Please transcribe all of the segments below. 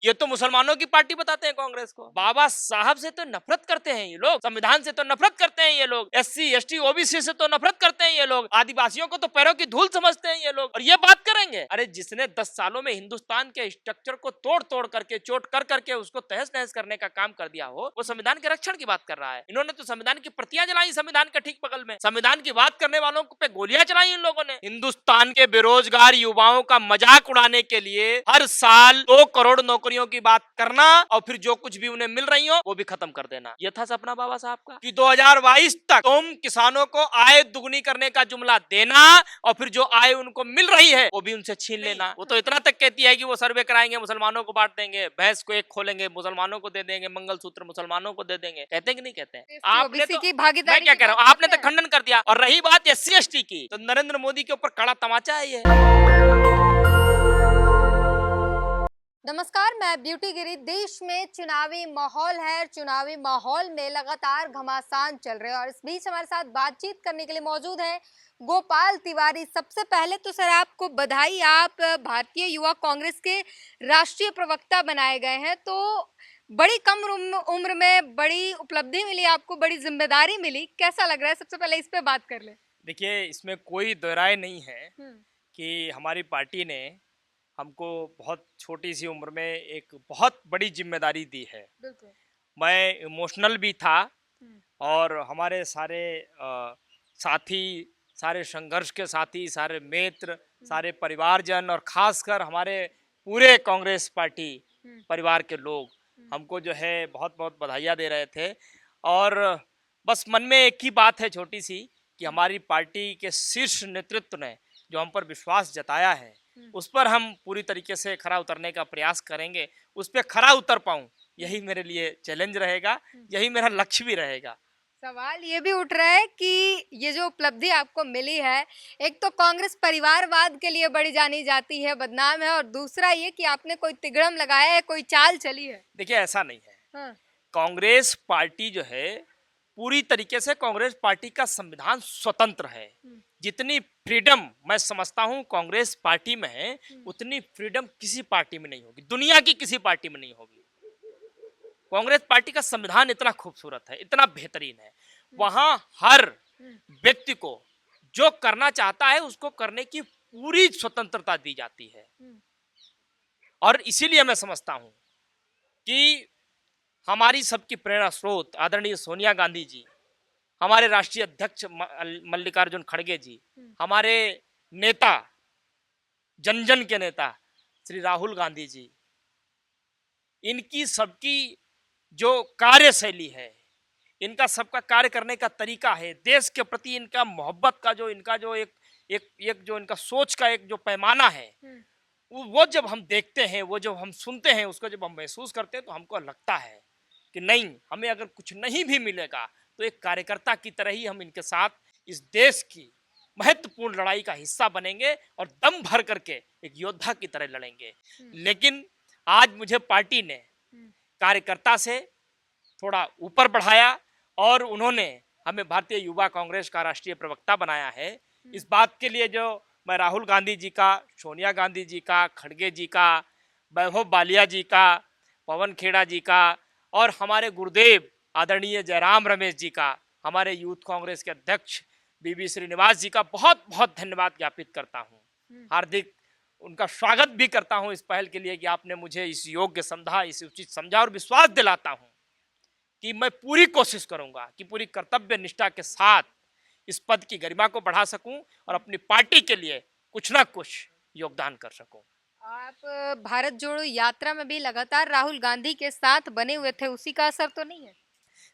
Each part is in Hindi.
ये तो मुसलमानों की पार्टी बताते हैं कांग्रेस को। बाबा साहब से तो नफरत करते हैं ये लोग, संविधान से तो नफरत करते हैं ये लोग, एससी एसटी ओबीसी से तो नफरत करते हैं ये लोग, आदिवासियों को तो पैरों की धूल समझते हैं ये लोग, और ये बात करेंगे। अरे जिसने 10 सालों में हिंदुस्तान के स्ट्रक्चर को तोड़ तोड़ करके, चोट कर करके उसको तहस नहस करने का काम कर दिया हो, वो संविधान के रक्षण की बात कर रहा है। इन्होंने तो संविधान की प्रतियां जलाई संविधान के ठीक बगल में, संविधान की बात करने वालों पे गोलियां चलाई इन लोगों ने। हिंदुस्तान के बेरोजगार युवाओं का मजाक उड़ाने के लिए हर साल 2 करोड़ नौकरियों की बात करना और फिर जो कुछ भी उन्हें मिल रही हो वो भी खत्म कर देना। यह था सपना बाबा साहब का कि 2022 तक तुम किसानों को आय दुगनी करने का जुमला देना और फिर जो आय उनको मिल रही है वो भी उनसे छीन लेना। वो तो इतना तक कहती है कि वो सर्वे कराएंगे, मुसलमानों को बांट देंगे, भैंस को एक खोलेंगे, मुसलमानों को दे देंगे, मंगलसूत्र मुसलमानों को दे देंगे। कहते हैं कि नहीं कहते हैं? आपने तो की भागीदारी, मैं क्या कह रहा हूँ, आपने तो खंडन कर दिया। और रही बात एससी एसटी की, तो नरेंद्र मोदी के ऊपर कड़ा तमाचा है ये। नमस्कार, मैं ब्यूटी गिरी। देश में चुनावी माहौल है, चुनावी माहौल में लगातार घमासान चल रहे हैं और इस बीच हमारे साथ बातचीत करने के लिए मौजूद हैं गोपाल तिवारी। सबसे पहले तो सर आपको बधाई, आप भारतीय युवा कांग्रेस के राष्ट्रीय प्रवक्ता बनाए गए हैं। तो बड़ी कम उम्र में बड़ी उपलब्धि मिली आपको, बड़ी जिम्मेदारी मिली, कैसा लग रहा है? सबसे पहले इस पे बात कर ले। देखिए, इसमें कोई दो राय नहीं है कि हमारी पार्टी ने हमको बहुत छोटी सी उम्र में एक बहुत बड़ी जिम्मेदारी दी है। मैं इमोशनल भी था और हमारे सारे साथी, सारे संघर्ष के साथी, सारे मित्र, सारे परिवारजन और खासकर हमारे पूरे कांग्रेस पार्टी परिवार के लोग हमको जो है बहुत बहुत बधाइयाँ दे रहे थे। और बस मन में एक ही बात है छोटी सी, कि हमारी पार्टी के शीर्ष नेतृत्व ने जो हम पर विश्वास जताया है उस पर हम पूरी तरीके से खरा उतरने का प्रयास करेंगे। उस पर खरा उतर पाऊँ यही मेरे लिए चैलेंज रहेगा, यही मेरा लक्ष्य भी रहेगा। सवाल ये भी उठ रहा है कि ये जो उपलब्धि आपको मिली है, एक तो कांग्रेस परिवारवाद के लिए बड़ी जानी जाती है, बदनाम है, और दूसरा ये कि आपने कोई तिगड़म लगाया है, कोई चाल चली है। देखिए, ऐसा नहीं है। कांग्रेस पार्टी जो है पूरी तरीके से, कांग्रेस पार्टी का संविधान स्वतंत्र है। जितनी फ्रीडम मैं समझता हूं कांग्रेस पार्टी में है, उतनी फ्रीडम किसी पार्टी में नहीं होगी, दुनिया की किसी पार्टी में नहीं होगी। कांग्रेस पार्टी का संविधान इतना खूबसूरत है, इतना बेहतरीन है, वहां हर व्यक्ति को जो करना चाहता है उसको करने की पूरी स्वतंत्रता दी जाती है। और इसीलिए मैं समझता हूं कि हमारी सबकी प्रेरणा स्रोत आदरणीय सोनिया गांधी जी, हमारे राष्ट्रीय अध्यक्ष मल्लिकार्जुन खड़गे जी, हमारे नेता, जन जन के नेता श्री राहुल गांधी जी, इनकी सबकी जो कार्यशैली है, इनका सबका कार्य करने का तरीका है, देश के प्रति इनका मोहब्बत का जो इनका जो एक जो इनका सोच का एक जो पैमाना है, वो जब हम देखते हैं, वो जब हम सुनते हैं, उसको जब हम महसूस करते हैं, तो हमको लगता है कि नहीं, हमें अगर कुछ नहीं भी मिलेगा तो एक कार्यकर्ता की तरह ही हम इनके साथ इस देश की महत्वपूर्ण लड़ाई का हिस्सा बनेंगे और दम भर करके एक योद्धा की तरह लड़ेंगे। लेकिन आज मुझे पार्टी ने कार्यकर्ता से थोड़ा ऊपर बढ़ाया और उन्होंने हमें भारतीय युवा कांग्रेस का राष्ट्रीय प्रवक्ता बनाया है। इस बात के लिए जो मैं राहुल गांधी जी का, सोनिया गांधी जी का, खड़गे जी का, वैभव बालिया जी का, पवन खेड़ा जी का और हमारे गुरुदेव आदरणीय जयराम रमेश जी का, हमारे यूथ कांग्रेस के अध्यक्ष बीबी श्रीनिवास जी का बहुत बहुत धन्यवाद ज्ञापित करता हूं। हार्दिक उनका स्वागत भी करता हूं इस पहल के लिए कि आपने मुझे इस योग्य समझा, इस उचित समझा, और विश्वास दिलाता हूं कि मैं पूरी कोशिश करूंगा कि पूरी कर्तव्य निष्ठा के साथ इस पद की गरिमा को बढ़ा सकूं और अपनी पार्टी के लिए कुछ ना कुछ योगदान कर सकूं। आप भारत जोड़ो यात्रा में भी लगातार राहुल गांधी के साथ बने हुए थे, उसी का असर तो नहीं है?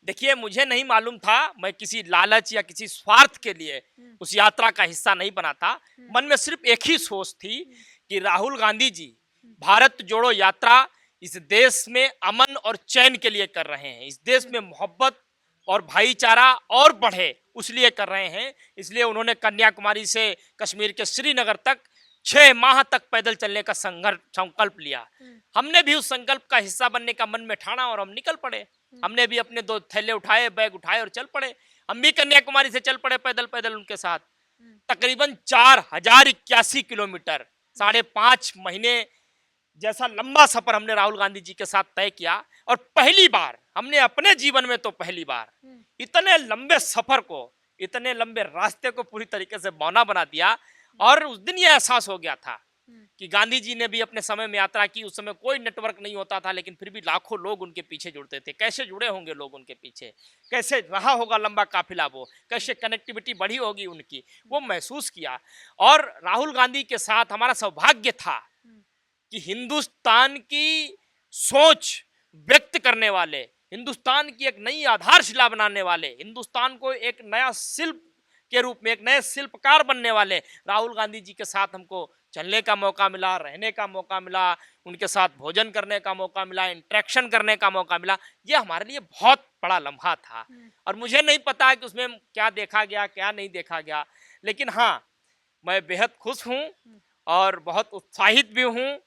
देखिए, मुझे नहीं मालूम था, मैं किसी लालच या किसी स्वार्थ के लिए उस यात्रा का हिस्सा नहीं बना था। मन में सिर्फ एक ही सोच थी कि राहुल गांधी जी भारत जोड़ो यात्रा इस देश में अमन और चैन के लिए कर रहे हैं, इस देश में मोहब्बत और भाईचारा और बढ़े उस लिए कर रहे हैं। इसलिए उन्होंने कन्याकुमारी से कश्मीर के श्रीनगर तक 6 माह तक पैदल चलने का संकल्प लिया। हमने भी उस संकल्प का हिस्सा बनने का मन में ठाना और हम निकल पड़े। हमने भी अपने 2 थैले उठाए, बैग उठाए और चल पड़े। हम भी कन्याकुमारी से चल पड़े पैदल पैदल उनके साथ। तकरीबन 4081 किलोमीटर 5.5 महीने जैसा लंबा सफर हमने राहुल गांधी जी के साथ तय किया, और पहली बार हमने अपने जीवन में तो पहली बार इतने लंबे सफर को, इतने लंबे रास्ते को पूरी तरीके से बौना बना दिया। और उस दिन यह एहसास हो गया था कि गांधी जी ने भी अपने समय में यात्रा की, उस समय कोई नेटवर्क नहीं होता था, लेकिन फिर भी लाखों लोग उनके पीछे जुड़ते थे। कैसे जुड़े होंगे लोग उनके पीछे, कैसे रहा होगा लंबा काफिला, वो कैसे कनेक्टिविटी बढ़ी होगी उनकी, वो महसूस किया। और राहुल गांधी के साथ हमारा सौभाग्य था कि हिंदुस्तान की सोच व्यक्त करने वाले, हिंदुस्तान की एक नई आधारशिला बनाने वाले, हिंदुस्तान को एक नया शिल्प के रूप में, एक नए शिल्पकार बनने वाले राहुल गांधी जी के साथ हमको चलने का मौका मिला, रहने का मौका मिला, उनके साथ भोजन करने का मौका मिला, इंटरेक्शन करने का मौका मिला। ये हमारे लिए बहुत बड़ा लम्हा था। और मुझे नहीं पता कि उसमें क्या देखा गया, क्या नहीं देखा गया, लेकिन हाँ, मैं बेहद खुश हूँ और बहुत उत्साहित भी हूँ,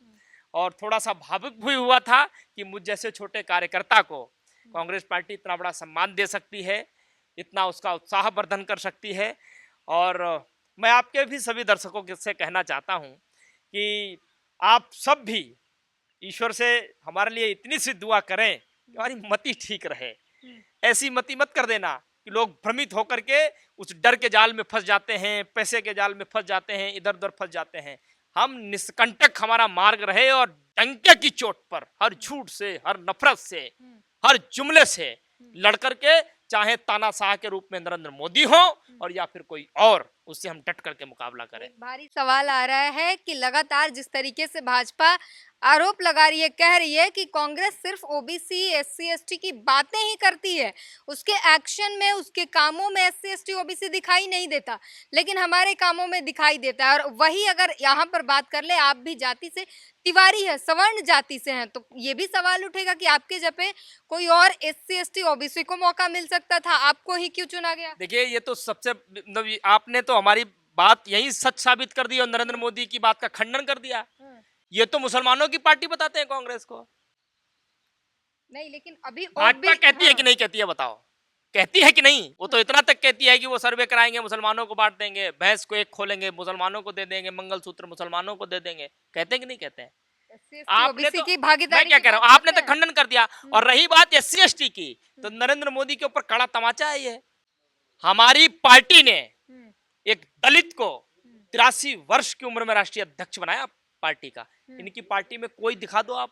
और थोड़ा सा भावुक भी हुआ था कि मुझ जैसे छोटे कार्यकर्ता को कांग्रेस पार्टी इतना बड़ा सम्मान दे सकती है, इतना उसका उत्साह वर्धन कर सकती है। और मैं आपके भी सभी दर्शकों से कहना चाहता हूं कि आप सब भी ईश्वर से हमारे लिए इतनी सी दुआ करें कि हमारी मति ठीक रहे। ऐसी मति मत कर देना कि लोग भ्रमित होकर के उस डर के जाल में फंस जाते हैं, पैसे के जाल में फंस जाते हैं, इधर उधर फंस जाते हैं। हम निष्कंटक हमारा मार्ग रहे, और डंके की चोट पर हर झूठ से, हर नफरत से, हर जुमले से लड़ करके, चाहे तानाशाह के रूप में नरेंद्र मोदी हो और या फिर कोई और, उससे हम डट करके मुकाबला करें। भारी सवाल आ रहा है कि लगातार जिस तरीके से भाजपा आरोप लगा रही है, कह रही है कि कांग्रेस सिर्फ ओबीसी एससी एसटी की बातें ही करती है, उसके एक्शन में, उसके कामों में एससी एसटी ओबीसी दिखाई नहीं देता, लेकिन हमारे कामों में दिखाई देता है। और वही अगर यहाँ पर बात कर ले, आप भी जाति से तिवारी है, सवर्ण जाति से हैं, तो ये भी सवाल उठेगा कि आपके जगह कोई और एससी एसटी ओबीसी को मौका मिल सकता था, आपको ही क्यों चुना गया? देखिए, ये तो सबसे, आपने तो हमारी बात यही सच साबित कर दी और नरेंद्र मोदी की बात का खंडन कर दिया। ये तो मुसलमानों की पार्टी बताते हैं कांग्रेस को। नहीं, लेकिन अभी भाजपा कहती है कि नहीं कहती है, बताओ, कहती है कि नहीं? वो तो इतना तक कहती है कि वो सर्वे कराएंगे, मुसलमानों को बांट देंगे, भैंस को एक खोलेंगे, मुसलमानों को दे देंगे, मंगलसूत्र मुसलमानों को दे देंगे। कहते हैं कि नहीं कहते हैं? आपने तो, मैं क्या कह रहा हूँ, आपने तो खंडन कर दिया। और रही बात एससी एसटी की, तो नरेंद्र मोदी के ऊपर कड़ा तमाचा है ये। हमारी पार्टी ने एक दलित को 83 वर्ष की उम्र में राष्ट्रीय अध्यक्ष बनाया पार्टी का। इनकी पार्टी में कोई दिखा दो आप,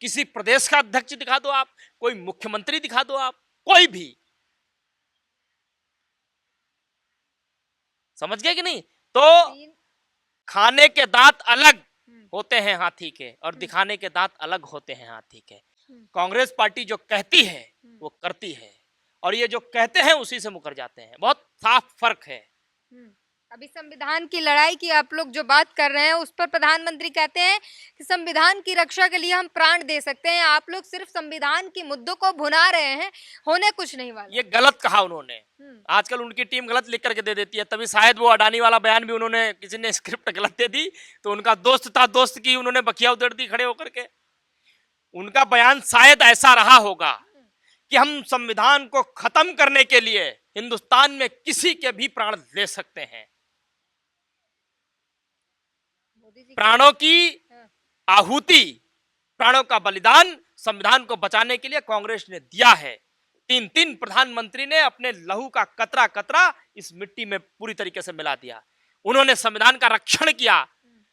किसी प्रदेश का अध्यक्ष दिखा दो आप, कोई मुख्यमंत्री दिखा दो आप, कोई भी। समझ गए कि नहीं? तो खाने के दांत अलग होते हैं हाथी के, और दिखाने के दांत अलग होते हैं हाथी के। कांग्रेस पार्टी जो कहती है वो करती है, और ये जो कहते हैं उसी से मुकर जाते हैं। बहुत साफ फर्क है। अभी संविधान की लड़ाई की आप लोग जो बात कर रहे हैं, उस पर प्रधानमंत्री कहते हैं कि संविधान की रक्षा के लिए हम प्राण दे सकते हैं। आप लोग सिर्फ संविधान के मुद्दों को भुना रहे हैं, होने कुछ नहीं वाला। ये गलत कहा उन्होंने। आजकल उनकी टीम गलत लिख करके दे देती है, तभी शायद वो अडानी वाला बयान भी उन्होंने, किसी ने स्क्रिप्ट गलत दे दी, तो उनका दोस्त था, दोस्त की उन्होंने बखिया उधेड़ दी खड़े होकर के। उनका बयान शायद ऐसा रहा होगा कि हम संविधान को खत्म करने के लिए हिंदुस्तान में किसी के भी प्राण ले सकते हैं। प्राणों की आहुति, प्राणों का बलिदान संविधान को बचाने के लिए कांग्रेस ने दिया है। 3 प्रधानमंत्री ने अपने लहू का कतरा कतरा इस मिट्टी में पूरी तरीके से मिला दिया। उन्होंने संविधान का रक्षण किया,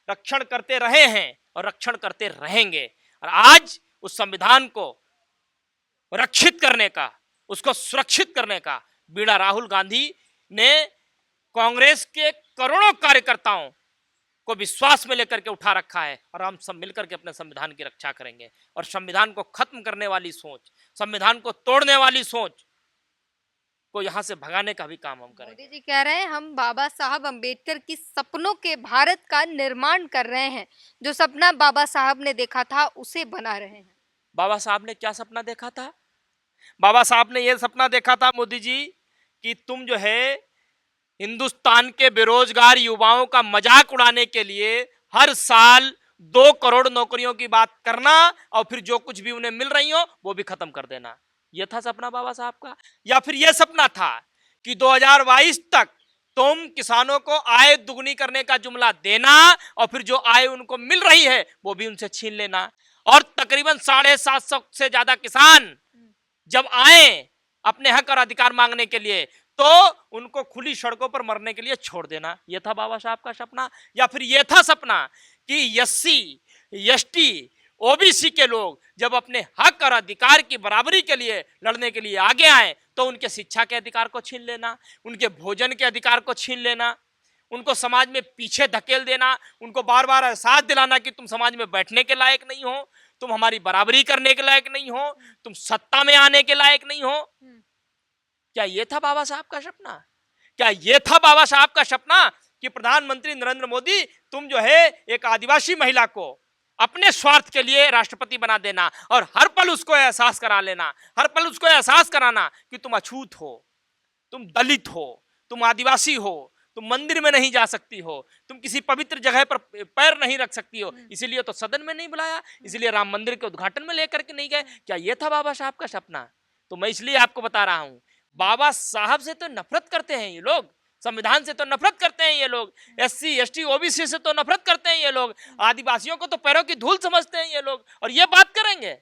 रक्षण करते रहे हैं और रक्षण करते रहेंगे। और आज उस संविधान को रक्षित करने का, उसको सुरक्षित करने का बीड़ा राहुल गांधी ने कांग्रेस के करोड़ों कार्यकर्ताओं को विश्वास में लेकर के उठा रखा है। और हम सब मिलकर के अपने संविधान की रक्षा करेंगे, और संविधान को खत्म करने वाली सोच, संविधान को तोड़ने वाली सोच को यहां से भगाने का भी काम हम करेंगे। मोदी जी कह रहे हैं हम बाबा साहब अंबेडकर की सपनों के भारत का निर्माण कर रहे हैं, जो सपना बाबा साहब ने देखा था उसे बना रहे हैं। बाबा साहब ने क्या सपना देखा था? बाबा साहब ने यह सपना देखा था, मोदी जी, कि तुम जो है हिंदुस्तान के बेरोजगार युवाओं का मजाक उड़ाने के लिए हर साल 2 करोड़ नौकरियों की बात करना, और फिर जो कुछ भी उन्हें मिल रही हो वो भी खत्म कर देना। यह था सपना बाबा साहब का। या फिर यह सपना था कि 2022 तक तुम किसानों को आय दुगनी करने का जुमला देना और फिर जो आय उनको मिल रही है वो भी उनसे छीन लेना। और तकरीबन 750 से ज्यादा किसान जब आए अपने हक और अधिकार मांगने के लिए तो उनको खुली सड़कों पर मरने के लिए छोड़ देना। यह था बाबा साहब का सपना? या फिर यह था सपना कि एससी, एसटी, ओबीसी के लोग जब अपने हक और अधिकार की बराबरी के लिए लड़ने के लिए आगे आए तो उनके शिक्षा के अधिकार को छीन लेना, उनके भोजन के अधिकार को छीन लेना, उनको समाज में पीछे धकेल देना, उनको बार बार एहसास दिलाना कि तुम समाज में बैठने के लायक नहीं हो, तुम हमारी बराबरी करने के लायक नहीं हो, तुम सत्ता में आने के लायक नहीं हो। क्या यह था बाबा साहब का सपना? क्या यह था बाबा साहब का सपना कि प्रधानमंत्री नरेंद्र मोदी तुम जो है एक आदिवासी महिला को अपने स्वार्थ के लिए राष्ट्रपति बना देना और हर पल उसको एहसास करा लेना, हर पल उसको एहसास कराना कि तुम अछूत हो, तुम दलित हो, तुम आदिवासी हो, तुम मंदिर में नहीं जा सकती हो, तुम किसी पवित्र जगह पर पैर नहीं रख सकती हो, इसीलिए तो सदन में नहीं बुलाया, इसीलिए राम मंदिर के उद्घाटन में लेकर के नहीं गए। क्या यह था बाबा साहब का सपना? तो मैं इसलिए आपको बता रहा हूं, बाबा साहब से तो नफरत करते हैं ये लोग, संविधान से तो नफरत करते हैं ये लोग, एससी, एसटी, ओबीसी से तो नफरत करते हैं ये लोग, आदिवासियों को तो पैरों की धूल समझते हैं ये लोग, और ये बात करेंगे।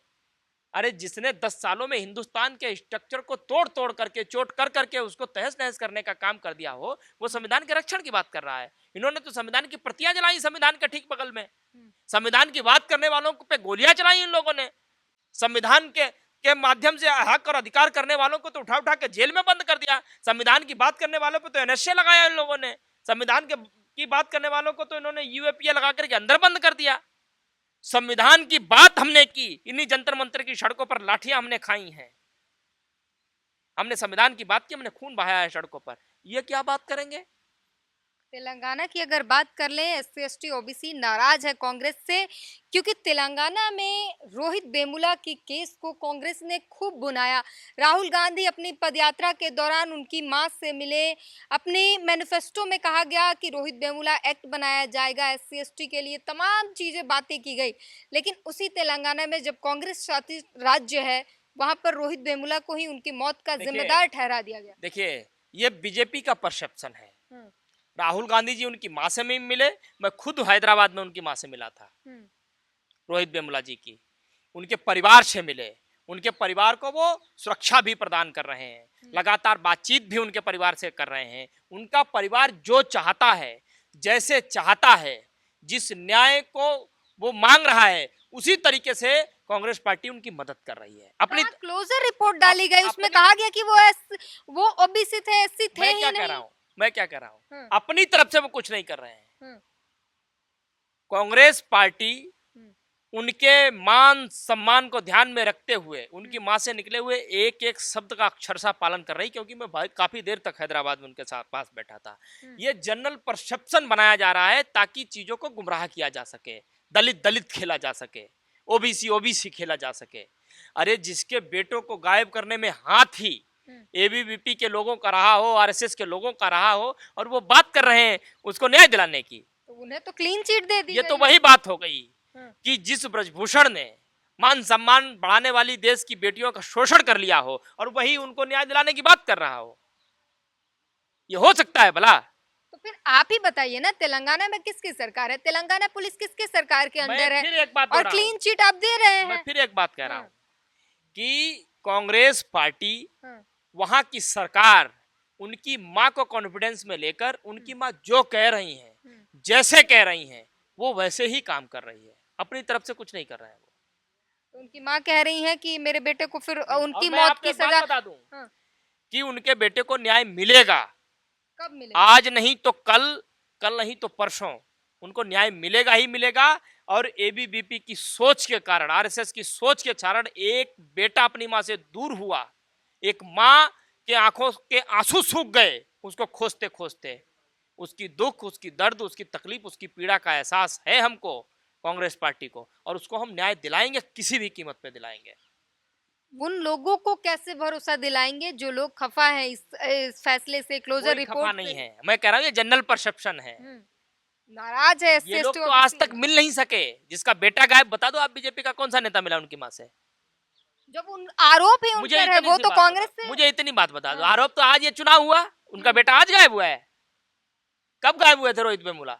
अरे जिसने 10 सालों में हिंदुस्तान के स्ट्रक्चर को तोड़ तोड़ करके, चोट कर करके उसको तहस नहस करने का काम कर दिया हो, वो संविधान के रक्षण की बात कर रहा है। इन्होंने तो संविधान की प्रतियां जलाई संविधान के ठीक बगल में, संविधान की बात करने वालों पे गोलियां चलाई इन लोगों ने, संविधान के माध्यम से हक और अधिकार करने वालों को तो उठा उठा के जेल में बंद कर दिया, संविधान की बात करने वालों पे तो एनएसए लगाया इन लोगों ने, संविधान की बात करने वालों को तो इन्होंने यूएपीए लगा करके अंदर बंद कर दिया। संविधान की बात हमने की, इन्हीं जंतर मंतर की सड़कों पर लाठियां हमने खाई हैं, हमने संविधान की बात की, हमने खून बहाया है सड़कों पर। ये क्या बात करेंगे? तेलंगाना की अगर बात कर लें, एससी, एसटी, ओबीसी नाराज है कांग्रेस से, क्योंकि तेलंगाना में रोहित वेमुला की केस को कांग्रेस ने खूब बुनाया। राहुल गांधी अपनी पदयात्रा के दौरान उनकी मां से मिले, अपनी मैनिफेस्टो में कहा गया कि रोहित वेमुला एक्ट बनाया जाएगा एससी, एसटी के लिए, तमाम चीजें बातें की गई। लेकिन उसी तेलंगाना में जब कांग्रेस शासित राज्य है वहां पर रोहित वेमुला को ही उनकी मौत का जिम्मेदार ठहरा दिया गया। देखिए, ये बीजेपी का परसेप्शन है। राहुल गांधी जी उनकी मां से नहीं मिले, मैं खुद हैदराबाद में उनकी मां से मिला था, रोहित वेमुला जी की, उनके परिवार से मिले, उनके परिवार को वो सुरक्षा भी प्रदान कर रहे हैं, लगातार बातचीत भी उनके परिवार से कर रहे हैं। उनका परिवार जो चाहता है, जैसे चाहता है, जिस न्याय को वो मांग रहा है, उसी तरीके से कांग्रेस पार्टी उनकी मदद कर रही है। अपनी क्लोजर रिपोर्ट डाली गई, उसमें कहा गया कि वो ओबीसी थे, एससी थे ही नहीं। मैं क्या कह रहा हूं, अपनी तरफ से वो कुछ नहीं कर रहे हैं। कांग्रेस पार्टी उनके मान सम्मान को ध्यान में रखते हुए उनकी मां से निकले हुए एक एक शब्द का अक्षरशः पालन कर रही, क्योंकि मैं काफी देर तक हैदराबाद में उनके साथ पास बैठा था। ये जनरल परसेप्शन बनाया जा रहा है ताकि चीजों को गुमराह किया जा सके, दलित दलित खेला जा सके, ओबीसी ओबीसी खेला जा सके। अरे जिसके बेटों को गायब करने में हाथ ही एबीवीपी के लोगों का रहा हो, आरएसएस के लोगों का रहा हो, और वो बात कर रहे हैं उसको न्याय दिलाने की, तो उन्हें तो क्लीन चिट दे दी। ये तो वही बात हो गई कि जिस ब्रजभूषण ने मान सम्मान बढ़ाने वाली देश की बेटियों का शोषण कर लिया हो और वही उनको न्याय दिलाने की बात कर रहा हो, ये हो सकता है भला? तो फिर आप ही बताइए ना, तेलंगाना में किसकी सरकार है? तेलंगाना पुलिस किसकी सरकार के अंदर है? और क्लीन चिट आप दे रहे हैं। मैं फिर एक बात कह रहा हूं कि कांग्रेस पार्टी, वहां की सरकार उनकी मां को कॉन्फिडेंस में लेकर उनकी मां जो कह रही हैं, जैसे कह रही हैं, वो वैसे ही काम कर रही है, अपनी तरफ से कुछ नहीं कर रहे हैं वो। तो उनकी मां कह रही है कि मेरे बेटे को फिर उनकी मौत की सजा बता दूं कि उनके बेटे को न्याय मिलेगा। कब मिलेगा? आज नहीं तो कल, कल नहीं तो परसों उनको न्याय मिलेगा ही मिलेगा। और एबीवीपी की सोच के कारण, आरएसएस की सोच के कारण एक बेटा अपनी मां से दूर हुआ, एक मां के आंखों के आंसू सूख गए उसको खोजते खोजते। उसकी दुख, उसकी दर्द, उसकी तकलीफ, उसकी पीड़ा का एहसास है हमको, कांग्रेस पार्टी को, और उसको हम न्याय दिलाएंगे, किसी भी कीमत पे दिलाएंगे। उन लोगों को कैसे भरोसा दिलाएंगे जो लोग खफा हैं इस फैसले से, क्लोजर रिपोर्ट खफा नहीं है, मैं कह रहा हूँ ये जनरल परसेप्शन है, नाराज है। ये लोग तो आज तक मिल नहीं सके। जिसका बेटा गायब, बता दो आप बीजेपी का कौन सा नेता मिला उनकी मां से? जब उन आरोप ही उन पर है, वो तो कांग्रेस से। मुझे इतनी बात बता दो, आरोप तो आज ये चुनाव हुआ, उनका बेटा आज गायब हुआ है, कब गायब हुए थे रोहित वेमुला?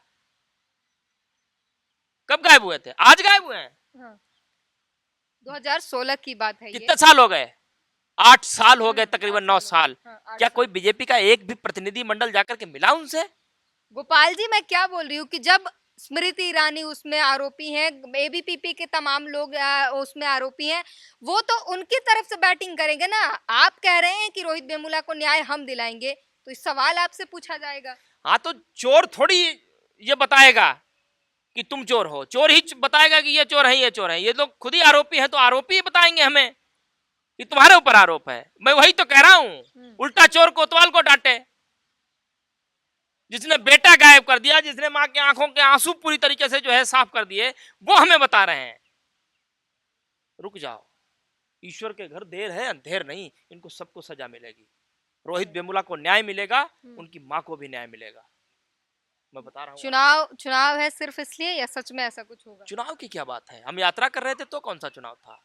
कब गायब हुए थे? आज गायब हुए हैं? हाँ। 2016 की बात है ये। कितने साल हो गए? 8 साल हो गए, तकरीबन 9 साल। हाँ, 8 क्या साल। कोई बीजेपी का एक भी प्रतिनिधि मंडल जाकर के मिला उनसे? गोपाल जी, मैं क्या बोल रही हूँ कि जब स्मृति ईरानी उसमें आरोपी हैं, एबीपीपी के तमाम लोग उसमें आरोपी हैं, वो तो उनकी तरफ से बैटिंग करेंगे ना। आप कह रहे हैं कि रोहित वेमुला को न्याय हम दिलाएंगे, तो इस सवाल आपसे पूछा जाएगा। हाँ, तो चोर थोड़ी ये बताएगा कि तुम चोर हो, चोर ही बताएगा कि ये चोर है, ये चोर है। ये लोग खुद ही आरोपी हैं, तो आरोपी ही बताएंगे हमें कि तुम्हारे ऊपर आरोप है। मैं वही तो कह रहा हूं, उल्टा चोर कोतवाल को डांटे। जिसने बेटा गायब कर दिया, जिसने मां की आंखों के आंसू पूरी तरीके से जो है साफ कर दिए, वो हमें बता रहे हैं रुक जाओ, ईश्वर के घर देर है अंधेर नहीं, इनको सबको सजा मिलेगी। रोहित वेमुला को न्याय मिलेगा, उनकी मां को भी न्याय मिलेगा, मैं बता रहा हूँ। चुनाव है सिर्फ इसलिए, या सच में ऐसा कुछ होगा? चुनाव की क्या बात है, हम यात्रा कर रहे थे तो कौन सा चुनाव था?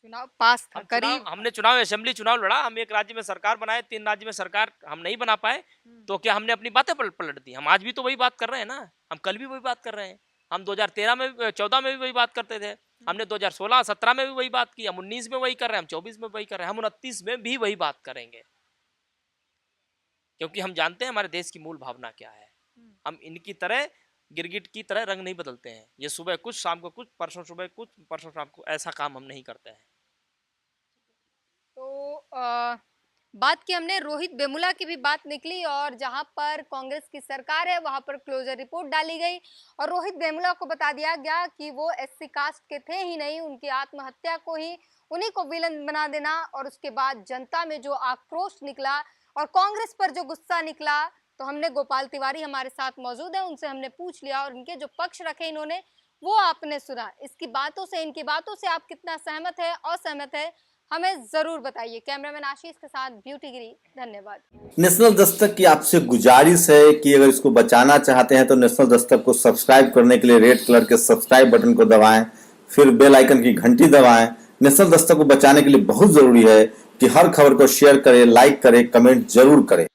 चुनाव पास था, करीब। हमने चुनाव, असेंबली चुनाव लड़ा, हम एक राज्य में सरकार बनाए, 3 राज्य में सरकार हम नहीं बना पाए, तो क्या हमने अपनी बातें पलट दी? हम आज भी तो वही बात कर रहे हैं ना, हम कल भी वही बात कर रहे हैं। हम 2013 में 14 में भी वही बात करते थे, हमने 2016 17 में भी वही बात की, हम 19 में वही कर रहे हैं, हम 24 में वही कर रहे हैं, हम 29 में भी वही बात करेंगे, क्योंकि हम जानते हैं हमारे देश की मूल भावना क्या है। हम इनकी तरह गिरगिट की तरह रंग नहीं बदलते हैं, ये सुबह कुछ शाम को कुछ, परसों सुबह कुछ परसों शाम को, ऐसा काम हम नहीं करते हैं। तो बात की हमने, रोहित वेमुला की भी बात निकली, और जहां पर कांग्रेस की सरकार है वहां पर क्लोजर रिपोर्ट डाली गई और रोहित वेमुला को बता दिया गया कि वो एससी कास्ट के थे ही नहीं, उनकी आत्महत्या को ही उन्हीं को विलन बना देना। और उसके बाद जनता में जो आक्रोश निकला और कांग्रेस पर जो गुस्सा निकला, तो हमने गोपाल तिवारी हमारे साथ मौजूद है, उनसे हमने पूछ लिया और इनके जो पक्ष रखे इन्होंने वो आपने सुना। इसकी बातों से, इनकी बातों से आप कितना सहमत है, असहमत है, हमें जरूर बताइए। कैमरामैन आशीष के साथ ब्यूटी गिरी, धन्यवाद। नेशनल दस्तक की आपसे गुजारिश है कि अगर इसको बचाना चाहते हैं तो नेशनल दस्तक को सब्सक्राइब करने के लिए रेड कलर के सब्सक्राइब बटन को दबाएं, फिर बेल आइकन की घंटी दबाएं। नेशनल दस्तक को बचाने के लिए बहुत जरूरी है कि हर खबर को शेयर करें, लाइक करें, कमेंट जरूर करें।